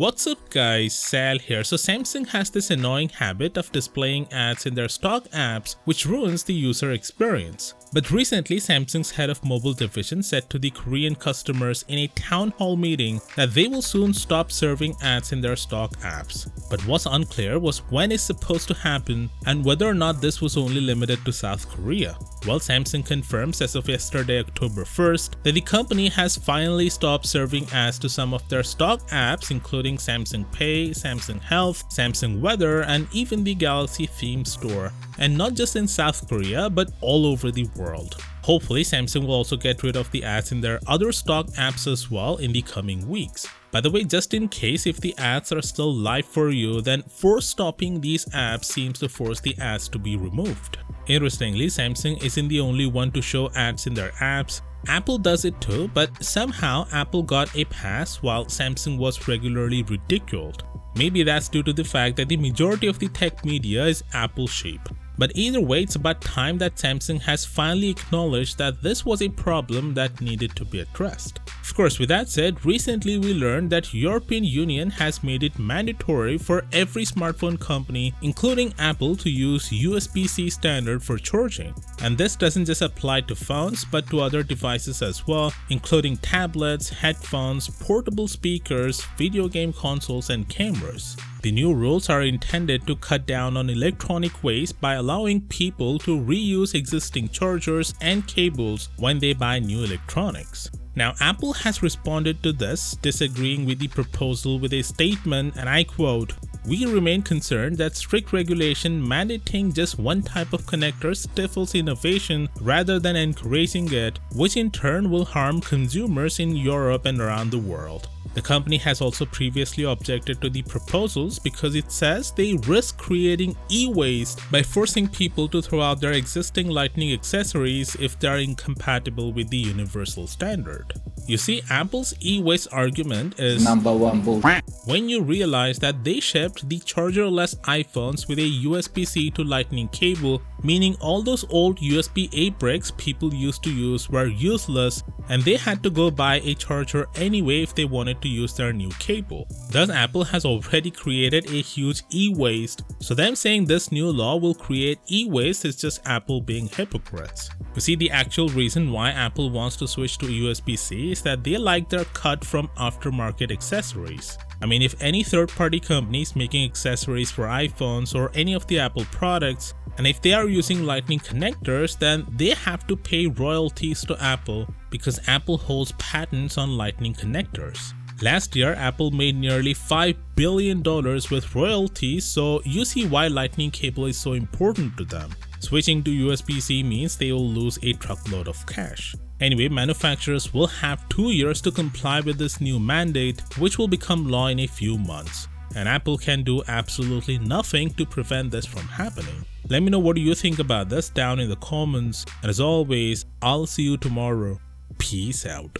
What's up guys, Sal here. So Samsung has this annoying habit of displaying ads in their stock apps which ruins the user experience. But recently Samsung's head of mobile division said to the Korean customers in a town hall meeting that they will soon stop serving ads in their stock apps. But what's unclear was when it's supposed to happen and whether or not this was only limited to South Korea. Well, Samsung confirms as of yesterday, October 1st, that the company has finally stopped serving ads to some of their stock apps including Samsung Pay, Samsung Health, Samsung Weather, and even the Galaxy theme store. And not just in South Korea, but all over the world. Hopefully, Samsung will also get rid of the ads in their other stock apps as well in the coming weeks. By the way, just in case if the ads are still live for you, then force stopping these apps seems to force the ads to be removed. Interestingly, Samsung isn't the only one to show ads in their apps. Apple does it too, but somehow Apple got a pass while Samsung was regularly ridiculed. Maybe that's due to the fact that the majority of the tech media is Apple sheep. But either way, it's about time that Samsung has finally acknowledged that this was a problem that needed to be addressed. Of course, with that said, recently we learned that European Union has made it mandatory for every smartphone company, including Apple, to use USB-C standard for charging. And this doesn't just apply to phones, but to other devices as well, including tablets, headphones, portable speakers, video game consoles, and cameras. The new rules are intended to cut down on electronic waste by allowing people to reuse existing chargers and cables when they buy new electronics. Now, Apple has responded to this, disagreeing with the proposal with a statement, and I quote, "We remain concerned that strict regulation mandating just one type of connector stifles innovation rather than encouraging it, which in turn will harm consumers in Europe and around the world." The company has also previously objected to the proposals because it says they risk creating e-waste by forcing people to throw out their existing Lightning accessories if they are incompatible with the universal standard. You see, Apple's e-waste argument is number one bull. When you realize that they shipped the charger-less iPhones with a USB-C to Lightning cable, meaning all those old USB-A bricks people used to use were useless and they had to go buy a charger anyway if they wanted to use their new cable. Thus, Apple has already created a huge e-waste, so them saying this new law will create e-waste is just Apple being hypocrites. You see, the actual reason why Apple wants to switch to USB-C is that they like their cut from aftermarket accessories. I mean, if any third-party company is making accessories for iPhones or any of the Apple products, and if they are using Lightning connectors, then they have to pay royalties to Apple because Apple holds patents on Lightning connectors. Last year, Apple made nearly $5 billion with royalties, so you see why Lightning cable is so important to them. Switching to USB-C means they will lose a truckload of cash. Anyway, manufacturers will have 2 years to comply with this new mandate, which will become law in a few months. And Apple can do absolutely nothing to prevent this from happening. Let me know what you think about this down in the comments. And as always, I'll see you tomorrow. Peace out.